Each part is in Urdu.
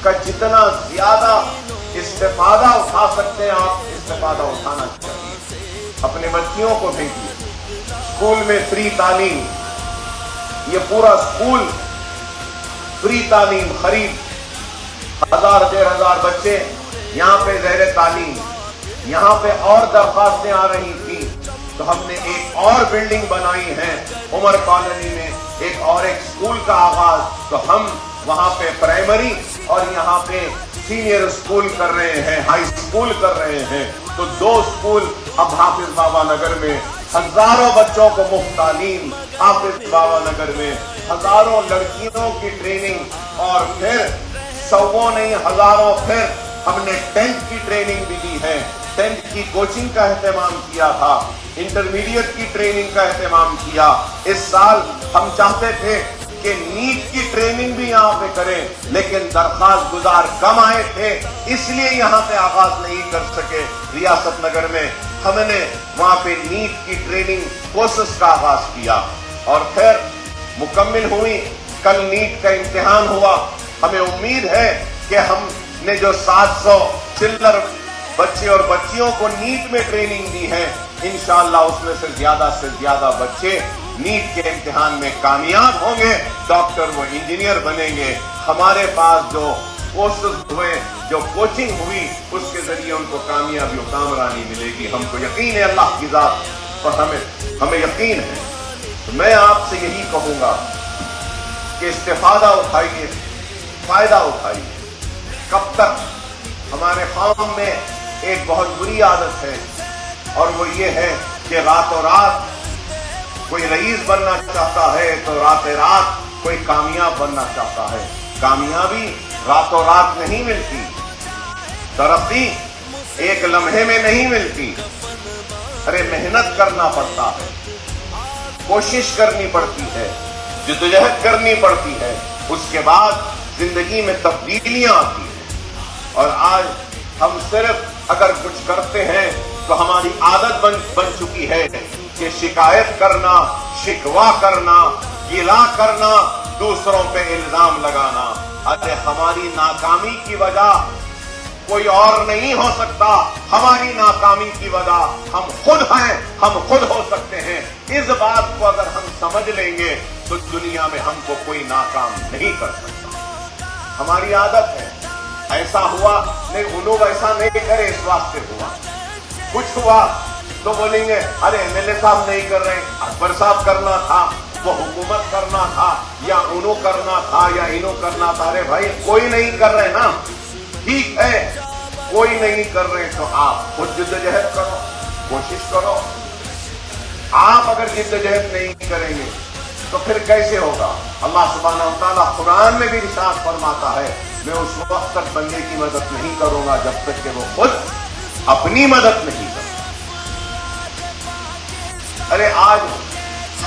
کا جتنا زیادہ استفادہ اٹھا سکتے ہیں آپ استفادہ اٹھانا چاہیے. اپنے بچیوں کو بھیجیے اسکول میں فری تعلیم. یہ پورا اسکول فری تعلیم خرید. 1000-1500 بچے یہاں پہ زیر تعلیم. یہاں پہ اور درخواستیں آ رہی تھیں تو ہم نے ایک اور بلڈنگ بنائی ہے عمر کالونی میں, ایک اسکول کا آغاز. تو ہم وہاں پہ پرائمری اور یہاں پہ سینئر اسکول کر رہے ہیں, ہائی اسکول کر رہے ہیں. تو 2 اسکول اب حافظ بابا نگر میں, ہزاروں بچوں کو مفت تعلیم. حافظ بابا نگر میں ہزاروں لڑکیوں کی ٹریننگ اور پھر 100 نہیں ہزاروں پھر ہم نے 10th کی ٹریننگ بھی دی ہے. 10th کی کوچنگ کا اہتمام کیا تھا, انٹرمیڈیٹ کی ٹریننگ کا اہتمام کیا. اس سال ہم چاہتے تھے کہ نیٹ کی ٹریننگ بھی یہاں پہ کریں, لیکن درخواست گزار کم آئے تھے اس لیے یہاں پہ آغاز نہیں کر سکے. ریاست نگر میں ہم نے وہاں پہ نیٹ کی ٹریننگ کورسز کا آغاز کیا اور پھر مکمل ہوئی. کل نیٹ کا امتحان ہوا. ہمیں امید ہے کہ ہم نے جو 700 چلر بچے اور بچیوں کو نیٹ میں ٹریننگ دی ہے, انشاءاللہ اس میں سے زیادہ بچے نیٹ کے امتحان میں کامیاب ہوں گے, ڈاکٹر و انجینئر بنیں گے. ہمارے پاس جو کورسز ہوئے, جو کوچنگ ہوئی, اس کے ذریعے ان کو کامیابی و کامرانی ملے گی. ہم کو یقین ہے اللہ کی ذات پر, ہمیں یقین ہے. تو میں آپ سے یہی کہوں گا کہ استفادہ اٹھائیے, فائدہ اٹھائیے. کب تک؟ ہمارے قوم میں ایک بہت بری عادت ہے اور وہ یہ ہے کہ راتوں رات کوئی رئیس بننا چاہتا ہے تو رات کوئی کامیاب بننا چاہتا ہے. کامیابی راتوں رات نہیں ملتی, ترقی ایک لمحے میں نہیں ملتی. ارے محنت کرنا پڑتا ہے, کوشش کرنی پڑتی ہے, جدوجہد کرنی پڑتی ہے, اس کے بعد زندگی میں تبدیلیاں آتی ہیں. اور آج ہم صرف اگر کچھ کرتے ہیں تو ہماری عادت بن چکی ہے کہ شکایت کرنا, شکوہ کرنا, گلا کرنا, دوسروں پہ الزام لگانا. ارے ہماری ناکامی کی وجہ کوئی اور نہیں ہو سکتا, ہماری ناکامی کی وجہ ہم خود ہیں, ہم خود ہو سکتے ہیں. اس بات کو اگر ہم سمجھ لیں گے تو دنیا میں ہم کو کوئی ناکام نہیں کر سکتا. ہماری عادت ہے, ایسا ہوا نہیں انہوں ایسا نہیں کرے اس واسطے ہوا, کچھ ہوا تو بولیں گے ارے MLA صاحب نہیں کر رہے, اکبر صاحب کرنا تھا, وہ حکومت کرنا تھا, یا انہوں کرنا تھا, یا انہوں کرنا تھا. ارے بھائی کوئی نہیں کر رہے نا, ٹھیک ہے کوئی نہیں کر رہے تو آپ خود جدوجہد کرو, کوشش کرو. آپ اگر جدوجہد نہیں کریں گے تو پھر کیسے ہوگا؟ اللہ سبحانہ و تعالیٰ قرآن میں بھی ارشاد فرماتا ہے میں اس وقت تک بندے کی مدد نہیں کروں گا جب تک کہ وہ خود اپنی مدد نہیں کرے. ارے آج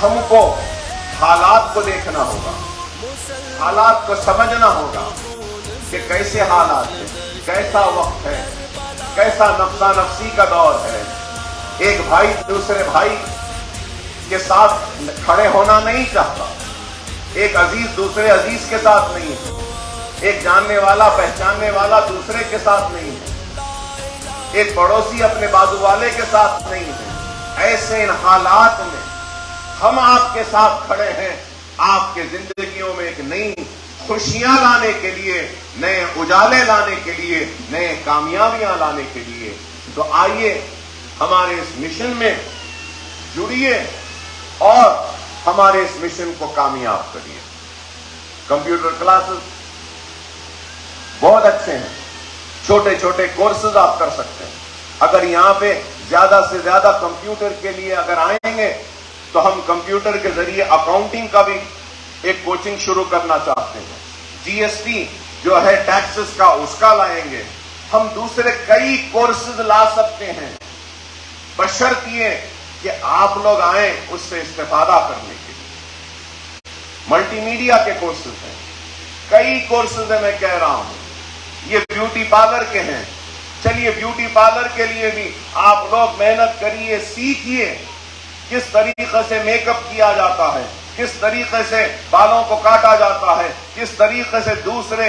ہم کو حالات کو دیکھنا ہوگا, حالات کو سمجھنا ہوگا کہ کیسے حالات ہیں, کیسا وقت ہے, کیسا نفسا نفسی کا دور ہے. ایک بھائی دوسرے بھائی کے ساتھ کھڑے ہونا نہیں چاہتا, ایک عزیز دوسرے عزیز کے ساتھ نہیں ہے, ایک جاننے والا پہچاننے والا دوسرے کے ساتھ نہیں ہے, ایک پڑوسی اپنے بازو والے کے ساتھ نہیں ہے. ایسے ان حالات میں ہم آپ کے ساتھ کھڑے ہیں, آپ کے زندگیوں میں ایک نئی خوشیاں لانے کے لیے, نئے اجالے لانے کے لیے, نئے کامیابیاں لانے کے لیے. تو آئیے ہمارے اس مشن میں جڑیے اور ہمارے اس مشن کو کامیاب کریے. کمپیوٹر کلاسز بہت اچھے ہیں, چھوٹے چھوٹے کورسز آپ کر سکتے ہیں. اگر یہاں پہ زیادہ سے زیادہ کمپیوٹر کے لیے اگر آئیں گے تو ہم کمپیوٹر کے ذریعے اکاؤنٹنگ کا بھی ایک کوچنگ شروع کرنا چاہتے ہیں. GST جو ہے ٹیکسز کا, اس کا لائیں گے. ہم دوسرے کئی کورسز لا سکتے ہیں بشرط یہ کہ آپ لوگ آئیں اس سے استفادہ کرنے کے لیے. ملٹی میڈیا کے کورسز ہیں, کئی کورسز ہیں, میں کہہ رہا ہوں. یہ بیوٹی پارلر کے ہیں, چلیے بیوٹی پارلر کے لیے بھی آپ لوگ محنت کریے, سیکھیے کس طریقے سے میک اپ کیا جاتا ہے, کس طریقے سے بالوں کو کاٹا جاتا ہے, کس طریقے سے دوسرے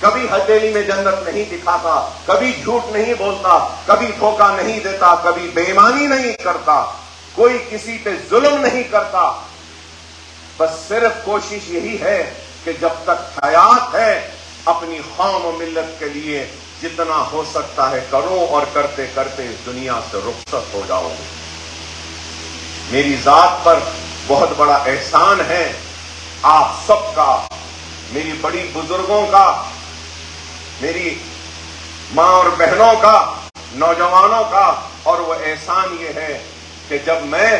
کبھی ہتھیلی میں جنت نہیں دکھاتا، کبھی جھوٹ نہیں بولتا، کبھی دھوکہ نہیں دیتا، کبھی بے ایمانی نہیں کرتا، کوئی کسی پہ ظلم نہیں کرتا۔ بس صرف کوشش یہی ہے کہ جب تک حیات ہے اپنی قوم و ملت کے لیے جتنا ہو سکتا ہے کرو، اور کرتے کرتے اس دنیا سے رخصت ہو جاؤ۔ میری ذات پر بہت بڑا احسان ہے آپ سب کا، میری بڑی بزرگوں کا، میری ماں اور بہنوں کا، نوجوانوں کا، اور وہ احسان یہ ہے کہ جب میں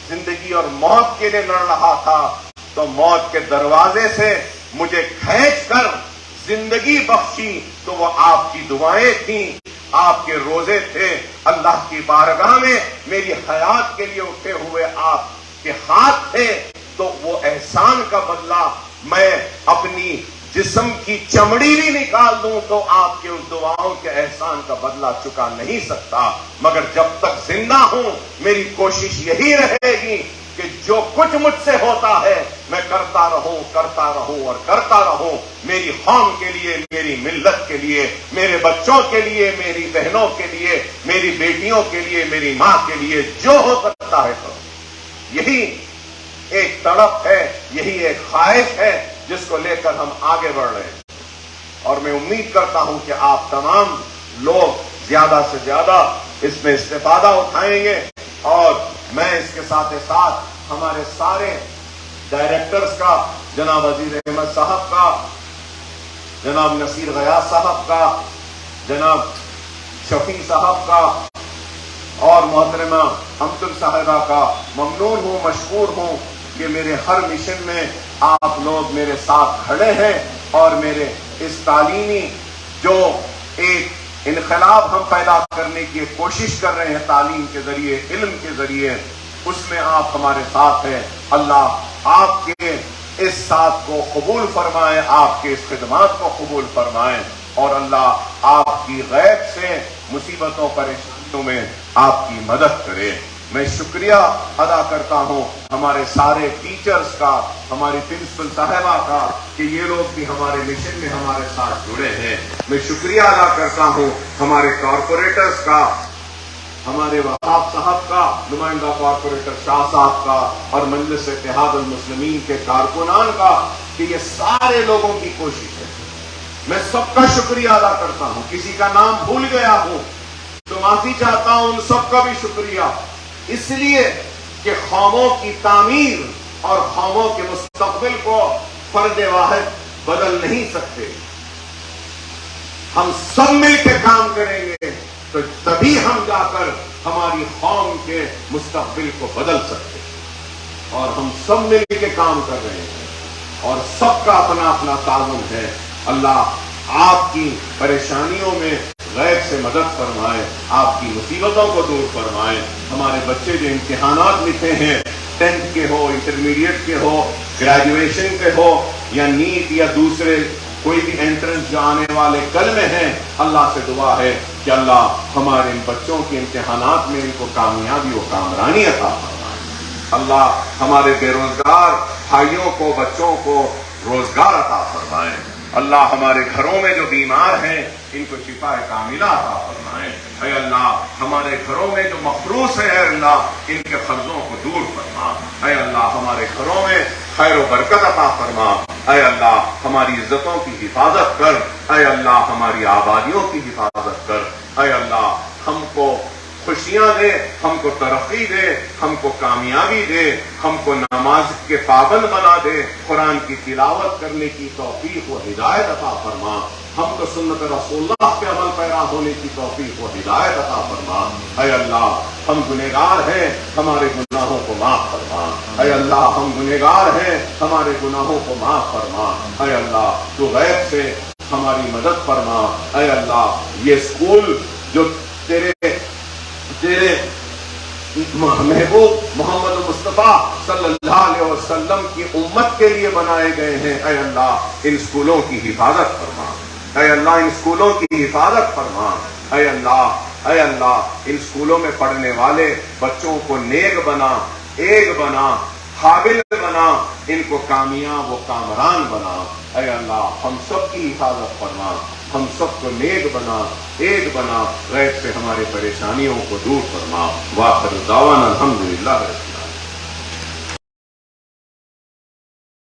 زندگی اور موت کے لیے لڑ رہا تھا تو موت کے دروازے سے مجھے کھینچ کر زندگی بخشی تو وہ آپ کی دعائیں تھیں، آپ کے روزے تھے، اللہ کی بارگاہ میں میری حیات کے لیے اٹھے ہوئے آپ کے ہاتھ تھے۔ تو وہ احسان کا بدلہ میں اپنی جسم کی چمڑی بھی نکال دوں تو آپ کے اس دعاؤں کے احسان کا بدلہ چکا نہیں سکتا۔ مگر جب تک زندہ ہوں میری کوشش یہی رہے گی کہ جو کچھ مجھ سے ہوتا ہے میں کرتا رہوں اور کرتا رہوں، میری قوم کے لیے، میری ملت کے لیے، میرے بچوں کے لیے، میری بہنوں کے لیے، میری بیٹیوں کے لیے، میری ماں کے لیے جو ہو سکتا ہے کروں۔ یہی ایک تڑپ ہے، یہی ایک خواہش ہے جس کو لے کر ہم آگے بڑھ رہے ہیں، اور میں امید کرتا ہوں کہ آپ تمام لوگ زیادہ سے زیادہ اس میں استفادہ اٹھائیں گے، اور میں اس کے ساتھ ساتھ ہمارے سارے ڈائریکٹرز کا، جناب وزیر احمد صاحب کا، جناب نصیر غیاث صاحب کا، جناب شفیع صاحب کا، اور محترمہ امتل صاحبہ کا ممنون ہوں، مشکور ہوں کہ میرے ہر مشن میں آپ لوگ میرے ساتھ کھڑے ہیں، اور میرے اس تعلیمی جو ایک انقلاب ہم پیدا کرنے کی کوشش کر رہے ہیں تعلیم کے ذریعے، علم کے ذریعے، اس میں آپ ہمارے ساتھ ہیں۔ اللہ آپ کے اس ساتھ کو قبول فرمائے، آپ کے اس خدمات کو قبول فرمائے، اور اللہ آپ کی غیب سے مصیبتوں پریشانیوں میں آپ کی مدد کرے۔ میں شکریہ ادا کرتا ہوں ہمارے سارے ٹیچرز کا، ہماری پرنسپل صاحبہ کا، کہ یہ لوگ بھی ہمارے مشن میں ہمارے ساتھ جڑے ہیں۔ میں شکریہ ادا کرتا ہوں ہمارے کارپوریٹرز کا، ہمارے وہاب صاحب کا، نمائندہ کارپوریٹر شاہ صاحب کا، اور مجلس اتحاد المسلمین کے کارکنان کا، کہ یہ سارے لوگوں کی کوشش ہے۔ میں سب کا شکریہ ادا کرتا ہوں، کسی کا نام بھول گیا ہوں تو معافی چاہتا ہوں، ان سب کا بھی شکریہ، اس لیے کہ قوموں کی تعمیر اور قوموں کے مستقبل کو فرد واحد بدل نہیں سکتے۔ ہم سب مل کے کام کریں گے تو تبھی ہم جا کر ہماری قوم کے مستقبل کو بدل سکتے ہیں، اور ہم سب مل کے کام کر رہے ہیں، اور سب کا اپنا اپنا تعاون ہے۔ اللہ آپ کی پریشانیوں میں غیب سے مدد فرمائے، آپ کی مصیبتوں کو دور فرمائے۔ ہمارے بچے جو امتحانات لکھے ہیں، 10th کے ہو، انٹرمیڈیٹ کے ہو، گریجویشن کے ہو، یا نیٹ یا دوسرے کوئی بھی انٹرنس جو آنے والے کل میں ہیں، اللہ سے دعا ہے کہ اللہ ہمارے ان بچوں کے امتحانات میں ان کو کامیابی و کامرانی عطا فرمائے۔ اللہ ہمارے بے روزگار بھائیوں کو، بچوں کو روزگار عطا فرمائے۔ اللہ ہمارے گھروں میں جو بیمار ہیں ان کو شفا کاملہ عطا فرمائے۔ اے اللہ ہمارے گھروں میں جو مفروض ہیں، اے اللہ ان کے قرضوں کو دور فرما۔ اے اللہ ہمارے گھروں میں خیر و برکت عطا فرما۔ اے اللہ ہماری عزتوں کی حفاظت کر۔ اے اللہ ہماری آبادیوں کی حفاظت کر۔ اے اللہ ہم کو خوشیاں دے، ہم کو ترقی دے، ہم کو کامیابی دے، ہم کو نماز کے پابند بنا دے، قرآن کی تلاوت کرنے کی توفیق و ہدایت عطا فرما، ہم کو سنت رسول اللہ کے عمل پیرا ہونے کی توفیق و ہدایت عطا فرما۔ اے اللہ ہم گنہگار ہیں، ہمارے گناہوں کو معاف فرما۔ اے اللہ ہم گنہگار ہیں، ہمارے گناہوں کو معاف فرما۔ اے اللہ تو غیب سے ہماری مدد فرما۔ اے اللہ یہ اسکول جو تیرے محبوب محمد مصطفیٰ صلی اللہ علیہ وسلم کی امت کے لیے بنائے گئے ہیں، اے اللہ ان اسکولوں کی حفاظت فرما۔ اے اللہ ان اسکولوں کی حفاظت فرما۔ اے اللہ ان اسکولوں میں پڑھنے والے بچوں کو نیک بنا، ایک بنا، قابل بنا۔ بنا، ان کو کامیاب و کامران بنا۔ اے اللہ ہم سب کی حفاظت فرما، ہم سب کو نیک بنا، ایک بنا، غیب سے ہماری پریشانیوں کو دور فرما۔ وآخر دعوانا الحمدللہ۔